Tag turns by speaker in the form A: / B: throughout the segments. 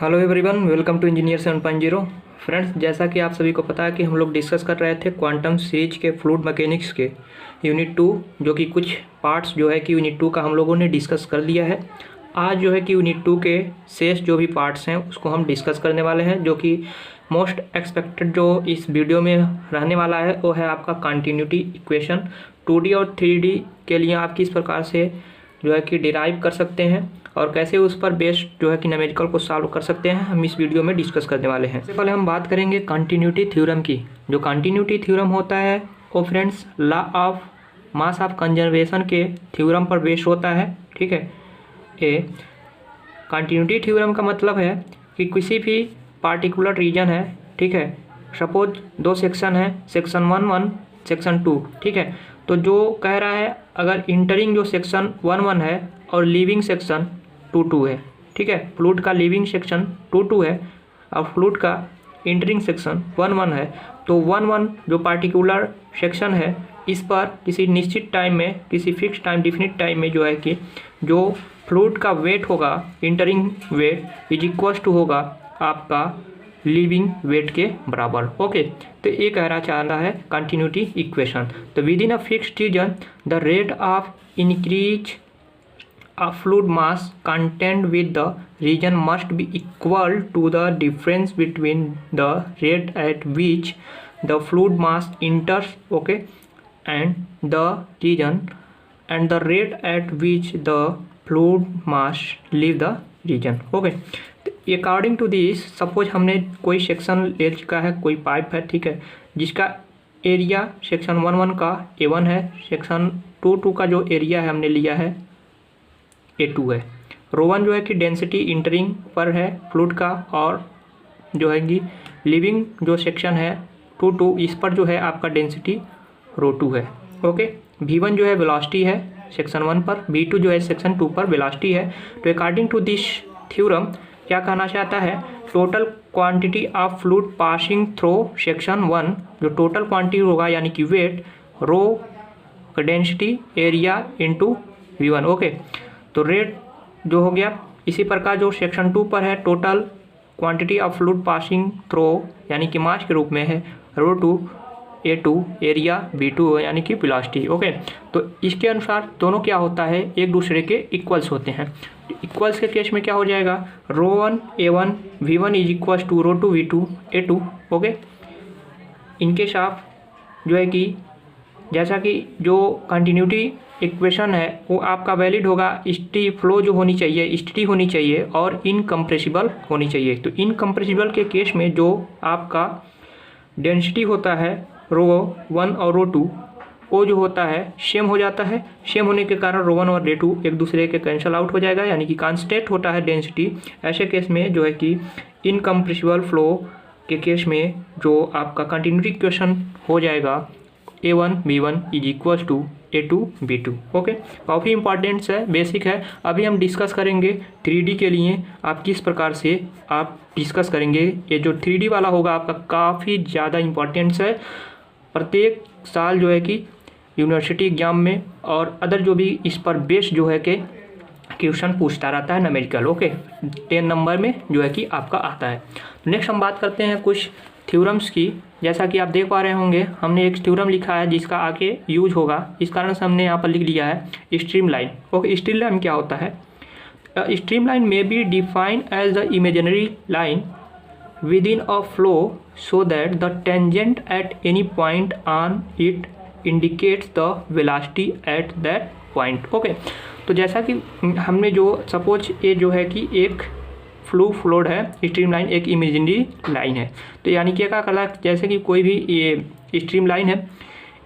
A: Hello everyone, welcome to engineer 7.0। Friends, जैसा कि आप सभी को पता है कि हम लोग डिस्कस कर रहे थे क्वांटम सीरीज के फ्लूइड मैकेनिक्स के यूनिट 2, जो कि कुछ पार्ट्स जो है कि यूनिट 2 का हम लोगों ने डिस्कस कर लिया है। आज जो है कि यूनिट 2 के शेष जो भी पार्ट्स हैं उसको हम डिस्कस करने वाले हैं, जो कि मोस्ट एक्सपेक्टेड जो इस वीडियो में रहने वाला है वो है आपका कंटिन्यूटी इक्वेशन। 2D और 3D के लिए आप किस प्रकार से जो है कि डिराइव कर सकते हैं और कैसे उस पर बेस्ड जो है कि न्यूमेरिकल को सॉल्व कर सकते हैं, हम इस वीडियो में डिस्कस करने वाले हैं। सबसे पहले हम बात करेंगे कंटिन्यूटी थ्योरम की। जो कंटिन्यूटी थ्योरम होता है वो friends law of mass of conservation के थ्योरम पर बेस्ड होता है। ठीक है, ये कंटिन्यूटी थ्योरम का मतलब है कि किसी भी पार्टिकुलर रीजन है, ठीक है, सपोज दो सेक्शन है, सेक्शन 1 सेक्शन 2, ठीक है, तो जो कह रहा है अगर इंटरिंग जो सेक्शन 1 है और लीविंग सेक्शन 2 है, ठीक है, फ्लूइड का लीविंग सेक्शन 2 है और फ्लूइड का इंटरिंग सेक्शन 1 है, तो 1 जो पार्टिकुलर सेक्शन है इस पर किसी निश्चित टाइम में, किसी फिक्स टाइम, डिफिनिट टाइम में जो है कि जो फ्लूइड का वेट होगा, entering weight is equal to होगा आपका लीविंग वेट के बराबर। ओके, तो ये कहना चाह रहा है कंटिन्यूटी इक्वेशन। तो within a fixed region the rate of increase of fluid mass contained with the region must be equal to the difference between the rate at which the fluid mass enters, okay, and the region, and the rate at which the fluid mass leave the region। okay, according to this suppose हमने कोई section ले चुका है, कोई pipe है, ठीक है, जिसका एरिया सेक्शन 1 का A1 है, सेक्शन 2 का जो एरिया है हमने लिया है A2 है। ρ1 जो है कि डेंसिटी इंटरिंग पर है फ्लूइड का, और जो है कि लिविंग जो सेक्शन है 2 इस पर जो है आपका डेंसिटी ρ2 है। ओके, v1 जो है वेलोसिटी है सेक्शन 1 पर, v2 जो है सेक्शन 2 पर वेलोसिटी है। तो अकॉर्डिंग टू दिस थ्योरम क्या कहना चाहता है, total quantity of fluid passing through section 1, जो टोटल क्वांटिटी होगा यानी कि weight, rho density area into v1। Okay, तो रेट जो हो गया, इसी प्रकार जो सेक्शन 2 पर है total quantity of fluid passing through यानी कि मास के रूप में है ρ2 A2, एरिया V2 यानी कि वेलोसिटी। ओके, तो इसके अनुसार दोनों क्या होता है, एक दूसरे के इक्वल्स होते हैं। इक्वल्स के केस में क्या हो जाएगा, ρ1 A1 V1 is equals to ρ2 V2 A2। Okay, इनके साथ जो है कि जैसा कि जो कंटिन्यूटी इक्वेशन है वो आपका वैलिड होगा, स्टी फ्लो जो होनी चाहिए स्टी होनी चाहिए और इनकम्प्रेसिबल होनी चाहिए। तो इनकम्प्रेसिबल के केस में जो आपका डेंसिटी होता है ρ1 और ρ2 वो जो होता है सेम हो जाता है। सेम होने के कारण ρ1 और ρ2 एक दूसरे के कैंसिल आउट हो जाएगा, यानी कि कांस्टेंट होता है डेंसिटी। ऐसे केस में जो है कि इनकम्प्रेसिबल फ्लो के केस में जो आपका कंटिन्यूटी इक्वेशन हो जाएगा A1 V1 is equal to A2 V2। Okay, काफ़ी इंपॉर्टेंट्स है, बेसिक है। अभी हम डिस्कस करेंगे 3D के लिए आप किस प्रकार से आप डिस्कस करेंगे। ये जो 3D वाला होगा आपका काफ़ी ज़्यादा इंपॉर्टेंट्स है। प्रत्येक साल जो है कि यूनिवर्सिटी एग्जाम में और अदर जो भी इस पर बेस्ड जो है कि क्वेश्चन पूछता रहता है न्यूमेरिकल। ओके, 10 नंबर में जो है कि आपका आता है। नेक्स्ट हम बात करते हैं कुछ थ्योरम्स की। जैसा कि आप देख पा रहे होंगे हमने एक थ्योरम लिखा है जिसका आगे यूज होगा, इस कारण से हमने यहाँ पर लिख लिया है stream line. Okay, stream line क्या होता है, स्ट्रीम लाइन में be defined as the imaginary line within a flow so that the tangent at any point on it indicates the velocity at that point. Okay, तो जैसा कि हमने जो suppose ये जो है कि एक फ्लूइड है, स्ट्रीम लाइन एक इमेजिनरी लाइन है, तो यानी कि क्या कला, जैसे कि कोई भी ये स्ट्रीम लाइन है,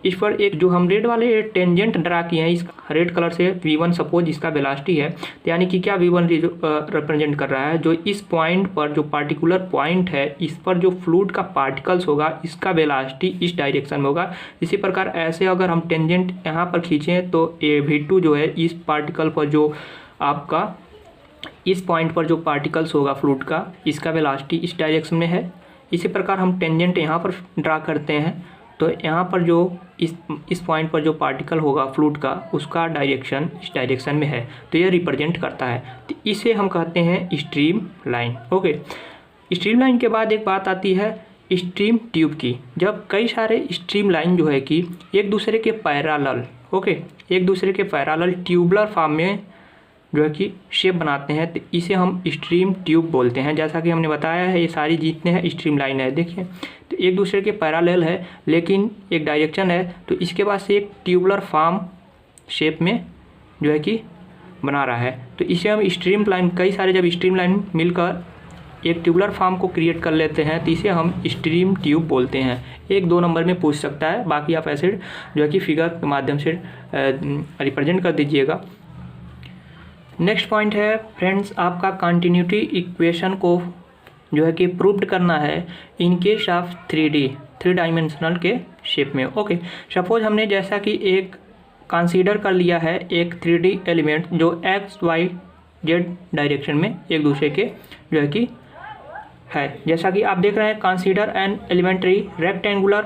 A: इस पर एक जो हम रेड वाले टेंजेंट ड्रा किए हैं, इस रेड कलर से V1 सपोज इसका वेलोसिटी है, तो यानी कि क्या V1 रिप्रेजेंट कर रहा है, जो इस पॉइंट पर जो पार्टिकुलर पॉइंट है इस पर जो फ्लूइड का पार्टिकल्स होगा इसका वेलोसिटी इस डायरेक्शन में होगा। इसी प्रकार ऐसे अगर हम टेंजेंट यहाँ पर खींचें तो ये V2 जो है इस पार्टिकल पर जो आपका इस पॉइंट पर जो पार्टिकल्स होगा फ्लूइड का इसका वेलोसिटी इस डायरेक्शन में है। इसी प्रकार हम टेंजेंट यहाँ पर ड्रा करते हैं तो यहाँ पर जो इस पॉइंट पर जो पार्टिकल होगा फ्लूइड का, उसका डायरेक्शन इस डायरेक्शन में है, तो ये रिप्रेजेंट करता है। तो इसे हम कहते हैं stream line. Okay, stream line के बाद एक बात आती है स्ट्रीम ट्यूब की। जब कई सारे स्ट्रीम लाइन जो है कि एक दूसरे के पैरेलल, ओके, एक दूसरे के पैरेलल ट्यूबुलर फॉर्म में जो है कि शेप बनाते हैं, तो इसे हम स्ट्रीम ट्यूब बोलते हैं। जैसा कि हमने बताया है, ये सारी जितने हैं स्ट्रीम लाइन है, देखिए, तो एक दूसरे के पैरेलल है लेकिन एक डायरेक्शन है, तो इसके बाद से एक ट्यूबुलर फॉर्म शेप में जो है कि बना रहा है, तो इसे हम स्ट्रीम लाइन, कई सारे जब स्ट्रीम लाइन मिलकर एक ट्यूबुलर फॉर्म को क्रिएट कर लेते हैं तो इसे हम स्ट्रीम ट्यूब बोलते हैं। 1-2 नंबर में पूछ सकता है, बाकी आप ऐसे जो है कि फिगर के माध्यम से रिप्रेजेंट कर दीजिएगा। नेक्स्ट पॉइंट है फ्रेंड्स, आपका कंटिन्यूटी इक्वेशन को जो है कि प्रूव्ड करना है इन केस ऑफ 3 डायमेंशनल के शेप में। ओके, सपोज हमने जैसा कि एक कंसीडर कर लिया है एक 3D एलिमेंट जो एक्स वाई जेड डायरेक्शन में एक दूसरे के जो है कि है। जैसा कि आप देख रहे हैं, consider an elementary rectangular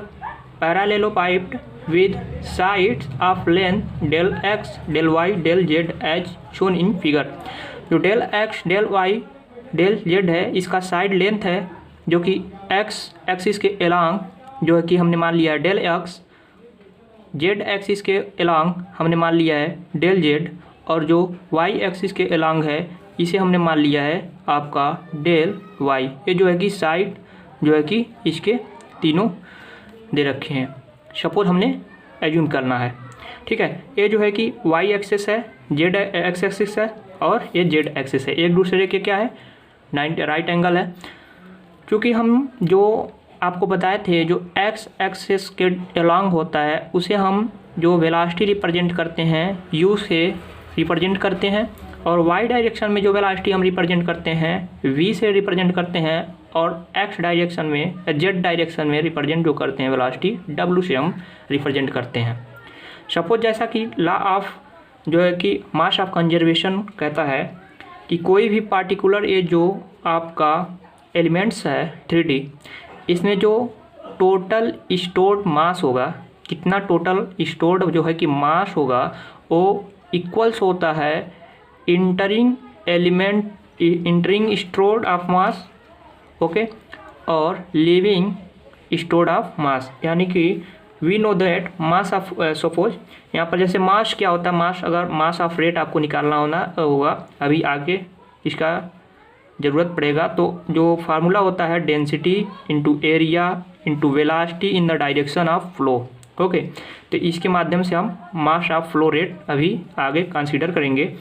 A: parallelepiped with sides of length del x del y del z as shown in figure. जो del x del y del z है, इसका साइड लेंथ है जो कि एक्स एक्सिस के एलॉन्ग जो है कि हमने मान लिया है डेल एक्स, जेड एक्सिस के एलॉन्ग हमने मान लिया है डेल जेड, और जो वाई एक्सिस के एलॉन्ग है इसे हमने मान लिया है आपका डेल वाई। ये जो है कि साइड जो है कि इसके तीनों दे रखे हैं। सपोज हमने एज्यूम करना है, ठीक है। ये जो है कि वाई एक्सिस है, जेड एक्स एक्सिस है और ये जेड एक्सिस है, एक दूसरे के क्या है 90 राइट एंगल है। क्योंकि हम जो आपको बताए थे जो एक्स एक्सिस के एलॉन्ग होता है उसे हम जो वेलोसिटी रिप्रेजेंट करते हैं यू से रिप्रेजेंट करते हैं, और वाई डायरेक्शन में जो वेलोसिटी हम रिप्रेजेंट करते हैं वी से रिप्रेजेंट करते हैं, और एक्स डायरेक्शन में जेड डायरेक्शन में रिप्रेजेंट जो करते हैं वेलोसिटी डब्ल्यू से हम रिप्रेजेंट करते हैं। सपोज जैसा कि लॉ ऑफ जो है कि मास ऑफ कंजर्वेशन कहता है कि कोई भी पार्टिकुलर ये जो आपका एलिमेंट्स है 3D, इसमें जो टोटल स्टोर्ड मास होगा, कितना टोटल स्टोर्ड जो है कि मास होगा, वो इक्वल्स होता है entering stored of mass, okay, और लीविंग स्टोर्ड ऑफ मास। यानी कि we know that mass of, suppose यहाँ पर जैसे मास क्या होता है, मास अगर मास ऑफ रेट आपको निकालना होगा, अभी आगे इसका ज़रूरत पड़ेगा, तो जो फार्मूला होता है density into area into velocity in the direction of flow. Okay, तो इसके माध्यम से हम मास ऑफ फ्लो रेट अभी आगे कंसीडर करेंगे।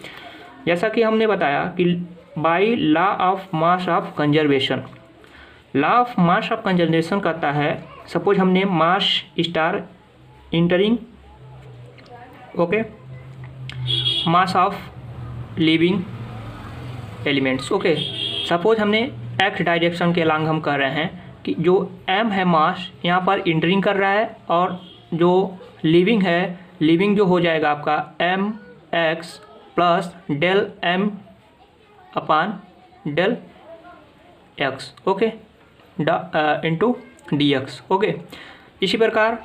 A: जैसा कि हमने बताया कि by law of mass of conservation, law of mass of conservation कहता है सपोज हमने mass star entering, okay, mass of leaving elements, okay, suppose हमने एक्स डायरेक्शन के अलॉन्ग हम कह रहे हैं कि जो एम है मास यहाँ पर इंटरिंग कर रहा है, और जो लिविंग है, लिविंग जो हो जाएगा आपका M X plus del M upon del X, okay, into D X. Okay, इसी प्रकार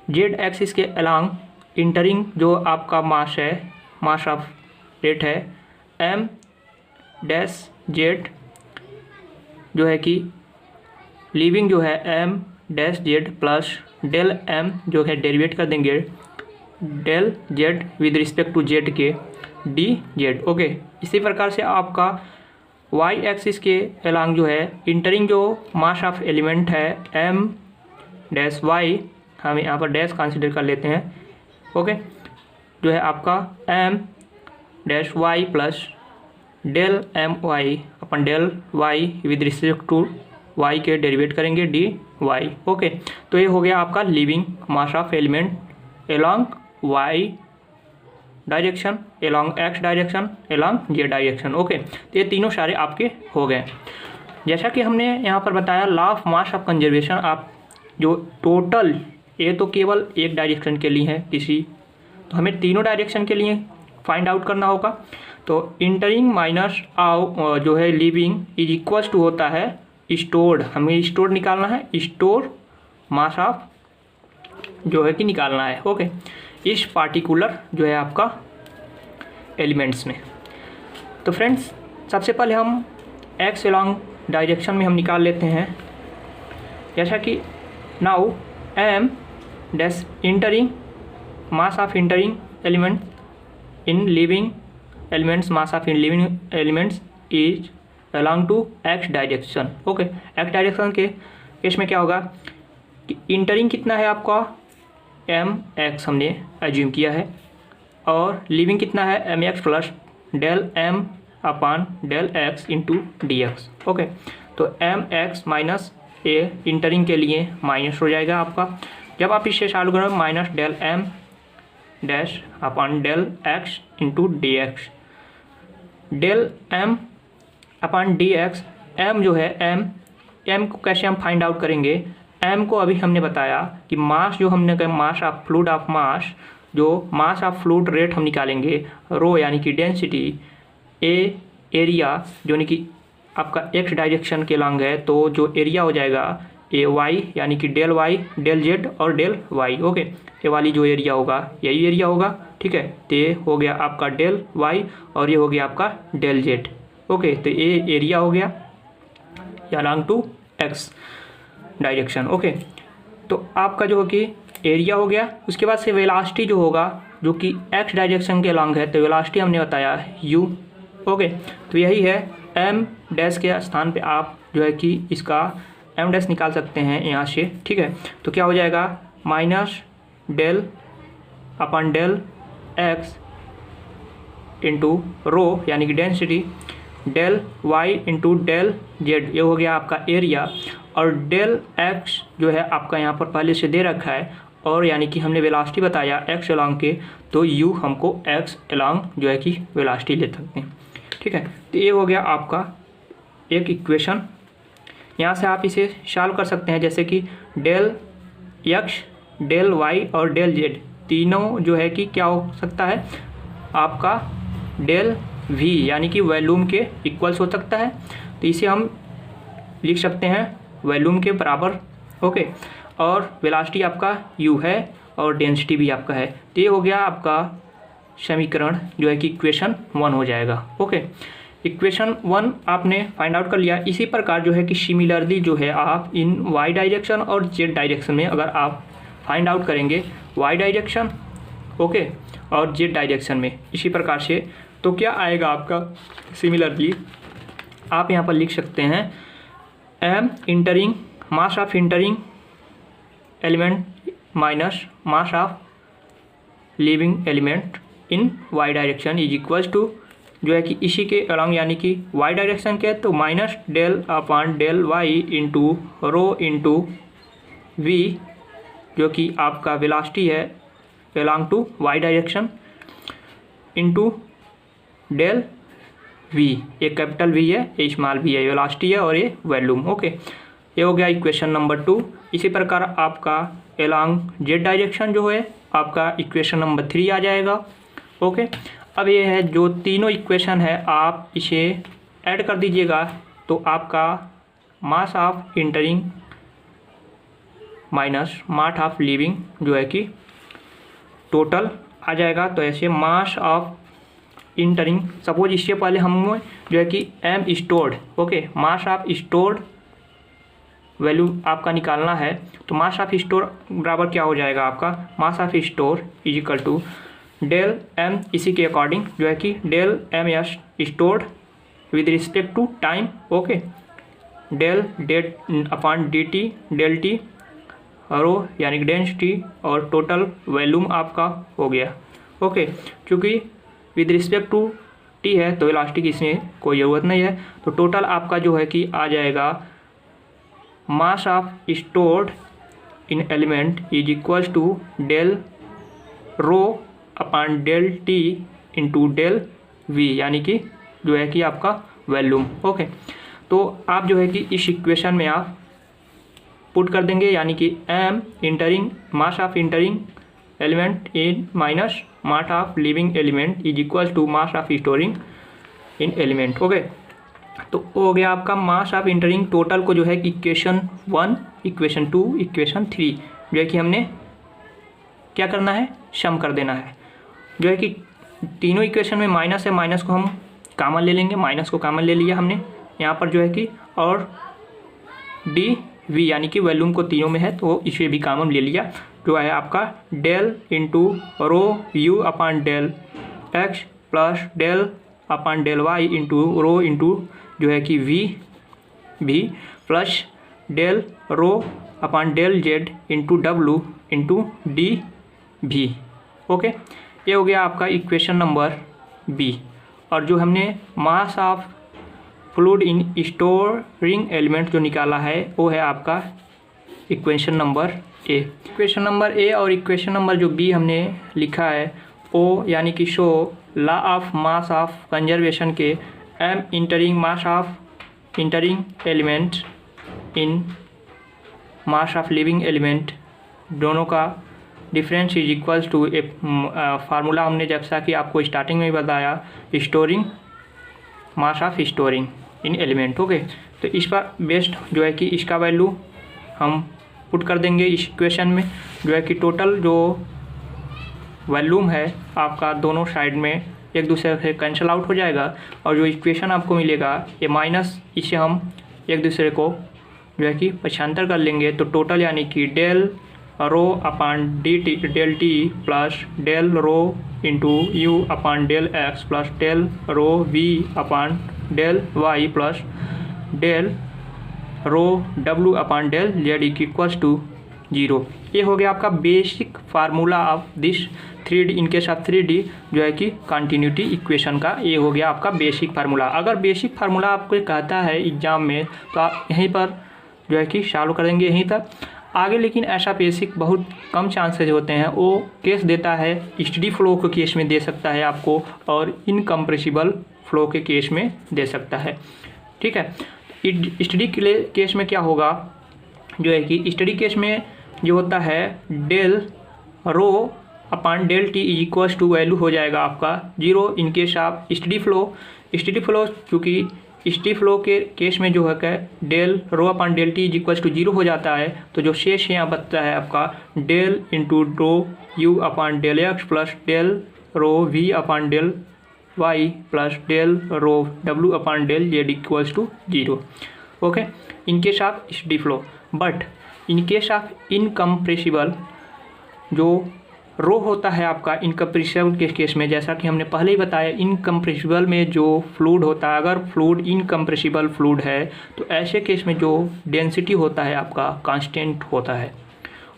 A: जेड एक्सिस के अलॉन्ग इंटरिंग जो आपका मास है, मास ऑफ रेट है एम डैश जेड, जो है कि लिविंग जो है M dash Z plus del M जो है डेरिवेट कर देंगे del Z with respect to Z के डी जेड। ओके, इसी प्रकार से आपका वाई एक्सिस के अलॉन्ग जो है इंटरिंग जो मास ऑफ एलिमेंट है एम डैश वाई, हम यहाँ पर डैश कंसिडर कर लेते हैं, ओके, जो है आपका M dash Y plus del M Y upon del Y with respect to Y के डेरिवेट करेंगे डी वाई। ओके, तो ये हो गया आपका leaving mass of element along Y direction, along X direction, along Z direction. Okay, तो ये तीनों सारे आपके हो गए। जैसा कि हमने यहाँ पर बताया law of mass of conservation, आप जो टोटल, ये तो केवल एक डायरेक्शन के लिए है किसी, तो हमें तीनों डायरेक्शन के लिए फाइंड आउट करना होगा। तो इंटरिंग माइनस जो है लिविंग इज इक्वल्स टू होता है स्टोर्ड, हमें स्टोर्ड निकालना है, स्टोर मास ऑफ जो है कि निकालना है। ओके, इस पार्टिकुलर जो है आपका एलिमेंट्स में। तो फ्रेंड्स सबसे पहले हम एक्स अलॉन्ग डायरेक्शन में हम निकाल लेते हैं, जैसा कि now M dash entering mass of entering element in leaving elements, mass of in leaving elements is along to X direction. Okay, X direction के केस में क्या होगा कि इंटरिंग कितना है आपका एम एक्स हमने एज्यूम किया है, और लिविंग कितना है M X plus del M upon del x into D X. Okay, तो M X minus A entering के लिए माइनस हो जाएगा आपका। जब आप इसे सॉल्व करोगे minus del m dash upon del x into D x, del M upon d x. M जो है एम को कैसे हम फाइंड आउट करेंगे, एम को अभी हमने बताया कि मास जो हमने कहा mass of fluid of mass, जो मास ऑफ फ्लूइड रेट हम निकालेंगे, रो यानी कि डेंसिटी, ए एरिया जो यानी कि आपका एक्स डायरेक्शन के लॉन्ग है, तो जो एरिया हो जाएगा ए वाई यानी कि डेल वाई डेल जेड और डेल वाई। ओके, ये वाली जो एरिया होगा यही एरिया होगा, ठीक है। तो ये हो गया आपका डेल वाई और ये हो गया आपका डेल जेड। ओके, तो ये एरिया हो गया along to X direction. Okay, तो आपका जो कि एरिया हो गया, उसके बाद से वेलोसिटी जो होगा जो कि एक्स डायरेक्शन के लॉन्ग है, तो वेलोसिटी हमने बताया यू। ओके, तो यही है एम डैश के स्थान पे आप जो है कि इसका एम डैश निकाल सकते हैं यहाँ से, ठीक है। तो क्या हो जाएगा minus del upon del x into rho यानी कि density, del Y into del Z, ये हो गया आपका एरिया, और डेल एक्स जो है आपका यहाँ पर पहले से दे रखा है, और यानी कि हमने वेलोसिटी बताया एक्स अलॉन्ग के, तो यू हमको एक्स अलॉन्ग जो है कि वेलोसिटी ले सकते हैं, ठीक है। तो ये हो गया आपका एक इक्वेशन। यहाँ से आप इसे सॉल्व कर सकते हैं, जैसे कि डेल एक्स डेल वाई और डेल जेड तीनों जो है कि क्या हो सकता है आपका डेल वी यानी कि वॉल्यूम के इक्वल्स हो सकता है, तो इसे हम लिख सकते हैं वॉल्यूम के बराबर। ओके, और वेलोसिटी आपका यू है और डेंसिटी भी आपका है। तो ये हो गया आपका समीकरण जो है कि इक्वेशन 1 हो जाएगा। ओके, इक्वेशन 1 आपने फाइंड आउट कर लिया। इसी प्रकार जो है कि सिमिलरली जो है आप इन वाई डायरेक्शन और जेड डायरेक्शन में अगर आप फाइंड आउट करेंगे वाई डायरेक्शन ओके और जेड डायरेक्शन में इसी प्रकार से, तो क्या आएगा आपका सिमिलरली आप यहाँ पर लिख सकते हैं M entering mass of entering element minus mass of leaving element in Y direction is equals to जो है कि इसी के अलॉन्ग यानी कि वाई डायरेक्शन के, तो minus del upon del Y into rho into V जो कि आपका वेलोसिटी है along to Y direction into del V, ये कैपिटल वी है ये स्मॉल वी है, वेलोसिटी है और ये वॉल्यूम। ओके, ये हो गया इक्वेशन नंबर 2। इसी प्रकार आपका अलॉन्ग जेड डायरेक्शन जो है आपका इक्वेशन नंबर 3 आ जाएगा। ओके, अब ये है जो तीनों इक्वेशन है आप इसे ऐड कर दीजिएगा, तो आपका mass of entering minus mass of leaving जो है कि टोटल आ जाएगा। तो ऐसे मास ऑफ इंटरिंग सपोज इससे पहले हम जो है कि M stored okay mass of stored value आपका निकालना है, तो मास ऑफ स्टोर बराबर क्या हो जाएगा आपका mass of store is equal to del m, इसी के अकॉर्डिंग जो है कि del m s stored with respect to time okay del date upon d t del t rho यानी डेंसिटी और टोटल वॉल्यूम आपका हो गया। ओके, क्योंकि विद रिस्पेक्ट टू टी है तो इलास्टिक इसमें कोई ज़रूरत नहीं है, तो टोटल आपका जो है कि आ जाएगा mass of stored in element is equals to del rho upon del T into del V यानी कि जो है कि आपका वॉल्यूम। ओके, तो आप जो है कि इस इक्वेशन में आप पुट कर देंगे, यानी कि M entering mass of entering element in minus mass of leaving element is equals to mass of storing in element. Okay, तो हो गया आपका मास ऑफ इंटरिंग टोटल को जो है कि इक्वेशन 1 इक्वेशन 2 इक्वेशन 3 जो है कि हमने क्या करना है, सम कर देना है। जो है कि तीनों इक्वेशन में माइनस है, माइनस को हम कॉमन ले लेंगे, माइनस को कॉमन ले लिया हमने यहाँ पर जो है कि, और डी वी यानी कि वॉल्यूम को तीनों में है तो इसे भी कॉमन ले लिया। जो है आपका del into rho U upon del X plus del upon del Y into rho into जो है कि V plus del rho upon del Z into W into D भी। ओके, ये हो गया आपका इक्वेशन नंबर बी। और जो हमने mass of fluid in storing element जो निकाला है वो है आपका equation number A. Equation number A और इक्वेशन नंबर जो बी हमने लिखा है ओ यानी कि show law of mass of conservation के m entering mass of entering element in mass of leaving element, दोनों का difference is equals to a formula हमने जैसा कि आपको स्टार्टिंग में बताया, storing mass of storing in element. Okay, तो इस पर बेस्ड जो है कि इसका वैल्यू हम पुट कर देंगे इस इक्वेशन में। जो है कि टोटल जो वॉल्यूम है आपका दोनों साइड में एक दूसरे से कैंसिल आउट हो जाएगा, और जो इक्वेशन आपको मिलेगा ये माइनस, इसे हम एक दूसरे को जो है कि पक्षांतर कर लेंगे। तो टोटल यानी कि del rho upon del T plus del rho into U upon del X plus del rho V upon del Y plus del rho W upon del Z equals to 0। ये हो गया आपका basic formula of this 3D in case of 3D जो है कि continuity equation का। ये हो गया आपका बेसिक फार्मूला। अगर बेसिक फार्मूला आपको कहता है एग्जाम में तो आप यहीं पर जो है कि सॉल्व करेंगे यहीं तक आगे, लेकिन ऐसा बेसिक बहुत कम चांसेज होते हैं। वो केस देता है स्टडी फ्लो के केस में दे सकता है आपको, और इनकम्प्रेसिबल फ्लो के केस में दे सकता है। ठीक है, स्टडी केस में क्या होगा, जो है कि स्टडी केस में जो होता है del rho upon del T is equals to value हो जाएगा आपका 0 in case of steady flow. क्योंकि स्टडी फ्लो के केस में जो है del rho upon del T is equals to 0 हो जाता है, तो जो शेष यहाँ बचता है आपका del into rho U upon del X plus del rho V upon del Y plus del rho W upon del Z equals to 0। Okay, in case of steady flow. But in case of incompressible जो rho होता है आपका incompressible के case में, जैसा कि हमने पहले ही बताया, इनकम्प्रेसिबल में जो फ्लूइड होता है, अगर फ्लूइड इनकम्प्रेसिबल फ्लूइड है तो ऐसे केस में जो डेंसिटी होता है आपका कांस्टेंट होता है।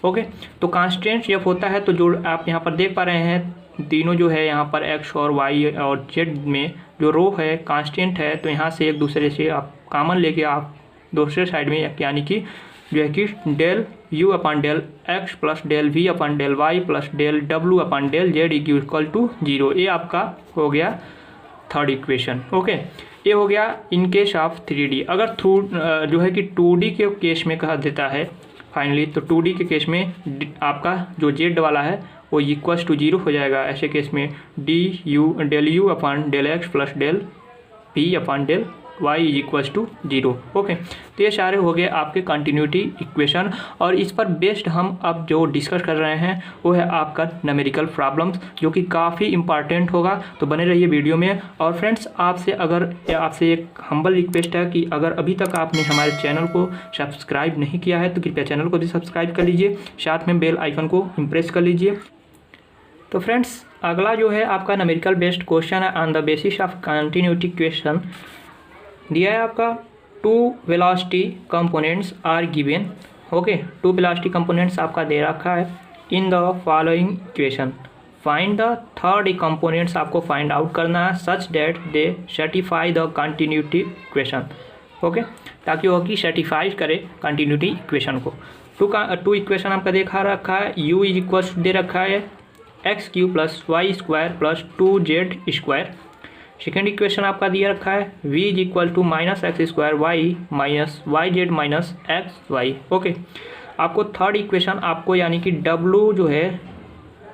A: ओके, तो कांस्टेंट जब होता है तो जो आप यहाँ पर देख पा रहे हैं तीनों जो है यहाँ पर एक्स और वाई और जेड में जो रो है कांस्टेंट है, तो यहाँ से एक दूसरे से आप कॉमन लेके आप दूसरे साइड में यानी कि जो है कि del U upon del X plus del V upon del Y plus del W upon del Z equal to 0। ये आपका हो गया थर्ड इक्वेशन। ओके, ये हो गया इन केस ऑफ 3D। अगर जो है कि 2D के केस में कहा देता है फाइनली, तो 2D के केस में आपका जो जेड वाला है वो इक्वल्स टू 0 हो जाएगा। ऐसे केस में del U upon del X plus del P upon del y is equals to 0। Okay, तो ये सारे हो गए आपके कंटिन्यूटी इक्वेशन, और इस पर बेस्ड हम अब जो डिस्कस कर रहे हैं वो है आपका न्यूमेरिकल प्रॉब्लम्स, जो कि काफ़ी इंपॉर्टेंट होगा। तो बने रहिए वीडियो में। और फ्रेंड्स, आपसे एक हम्बल रिक्वेस्ट है कि अगर अभी तक आपने हमारे चैनल को सब्सक्राइब नहीं किया है तो कृपया चैनल को भी सब्सक्राइब कर लीजिए, साथ में बेल आइकन को इम्प्रेस कर लीजिए। तो फ्रेंड्स, अगला जो है आपका न्यूमेरिकल बेस्ड क्वेश्चन है on the basis of continuity equation. दिया है आपका 2 velocity components are given. Okay, 2 velocity components आपका दे रखा है in the following equation. Find the third components आपको फाइंड आउट करना है such that they certify the continuity equation. Okay, ताकि वो कि सर्टिफाई करे कंटिन्यूटी इक्वेशन को। टू इक्वेशन आपका देखा रखा है, u इज इक्वल्स दे रखा है X Q plus Y square plus 2z square. Second equation आपका दिया रखा है v is equal to minus X square Y minus Y Z minus X Y. Okay, आपको थर्ड इक्वेशन आपको यानी कि w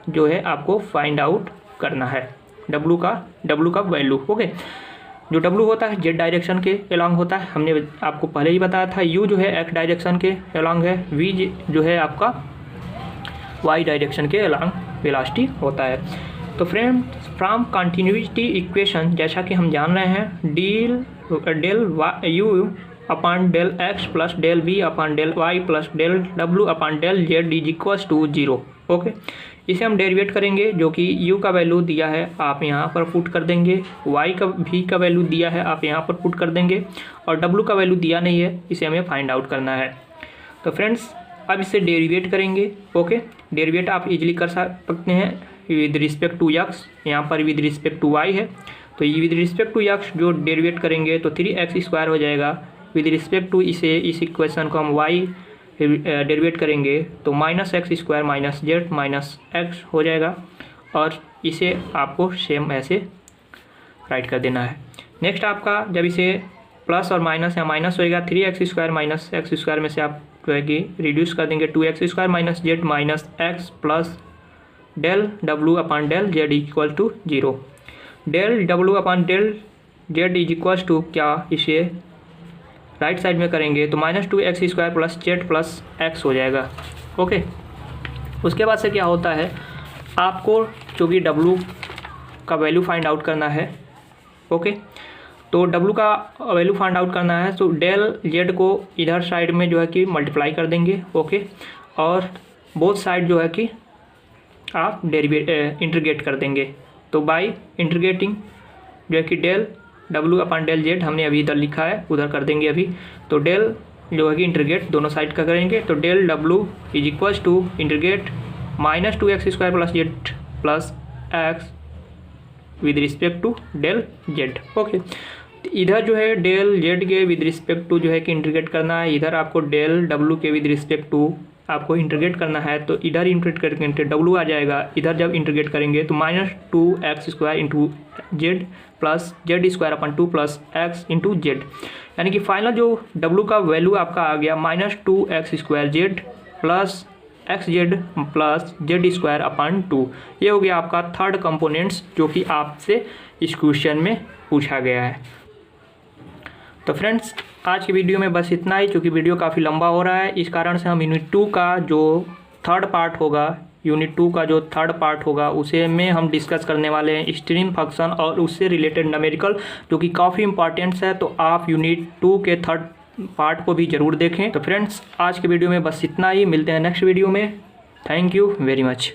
A: जो है आपको फाइंड आउट करना है, w का वैल्यू। ओके, जो w होता है z डायरेक्शन के अलॉन्ग होता है, हमने आपको पहले ही बताया था। u जो है x डायरेक्शन के अलॉन्ग है, v जो है आपका y डायरेक्शन के अलॉन्ग वेलोसिटी होता है। तो फ्रेंड्स फ्रॉम कंटिन्यूटी इक्वेशन जैसा कि हम जान रहे हैं del U upon del X plus del B upon del Y plus del W upon del Z is equals to 0। Okay, इसे हम डेरिवेट करेंगे जो कि u का वैल्यू दिया है आप यहाँ पर पुट कर देंगे, y का v का वैल्यू दिया है आप यहाँ पर पुट कर देंगे और w का वैल्यू दिया नहीं है, इसे हमें फाइंड आउट करना है। तो फ्रेंड्स अब इसे डेरिवेट करेंगे। ओके, डेरिवेट आप इजीली कर सकते हैं विद रिस्पेक्ट टू x, यहाँ पर विद रिस्पेक्ट टू y है तो ये विद रिस्पेक्ट टू x जो डेरिवेट करेंगे तो 3x² हो जाएगा। विद रिस्पेक्ट टू इस इक्वेशन को हम y डेरिवेट करेंगे तो -x² minus Z minus x हो जाएगा और इसे आपको सेम ऐसे राइट कर देना है। नेक्स्ट आपका जब इसे प्लस और माइनस या माइनस होएगा 3x² माइनस x² में से आप जो है कि रिड्यूस कर देंगे 2x² minus Z minus X plus del w upon del Z equal to 0। Del w upon del Z is equal to क्या, इसे राइट साइड में करेंगे तो -2x² plus Z plus x हो जाएगा। ओके, उसके बाद से क्या होता है आपको चूँकि w का वैल्यू फाइंड आउट करना है। ओके, तो w का वैल्यू फाइंड आउट करना है तो डेल जेड को इधर साइड में जो है कि मल्टीप्लाई कर देंगे। ओके, और बोथ साइड जो है कि आप इंटीग्रेट कर देंगे तो बाय इंटीग्रेटिंग जो है कि del w upon del Z हमने अभी इधर लिखा है उधर कर देंगे अभी। तो डेल जो है कि इंटीग्रेट दोनों साइड का करेंगे तो del w is equals to integrate -2x² plus Z plus X with respect to del Z. Okay, इधर जो है डेल जेड के विद रिस्पेक्ट टू जो है कि इंटीग्रेट करना है, इधर आपको डेल w के विद रिस्पेक्ट टू आपको इंटीग्रेट करना है तो इधर इंटीग्रेट करके w आ जाएगा। इधर जब इंटीग्रेट करेंगे तो -2x² इंटू जेड प्लस जेड² upon 2 plus x into Z, यानी कि फाइनल जो w का वैल्यू आपका आ गया -2x² z plus x z plus जेड² अपन 2। ये हो गया आपका थर्ड कंपोनेंट्स जो कि आपसे इस क्वेश्चन में पूछा गया है। तो फ्रेंड्स आज की वीडियो में बस इतना ही, क्योंकि वीडियो काफ़ी लंबा हो रहा है इस कारण से हम यूनिट 2 का जो थर्ड पार्ट होगा उसे में हम डिस्कस करने वाले हैं स्ट्रीम फंक्शन और उससे रिलेटेड न्यूमेरिकल जो कि काफ़ी इंपॉर्टेंट्स है। तो आप यूनिट 2 के थर्ड पार्ट को भी ज़रूर देखें। तो फ्रेंड्स आज के वीडियो में बस इतना ही, मिलते हैं नेक्स्ट वीडियो में। Thank you very much.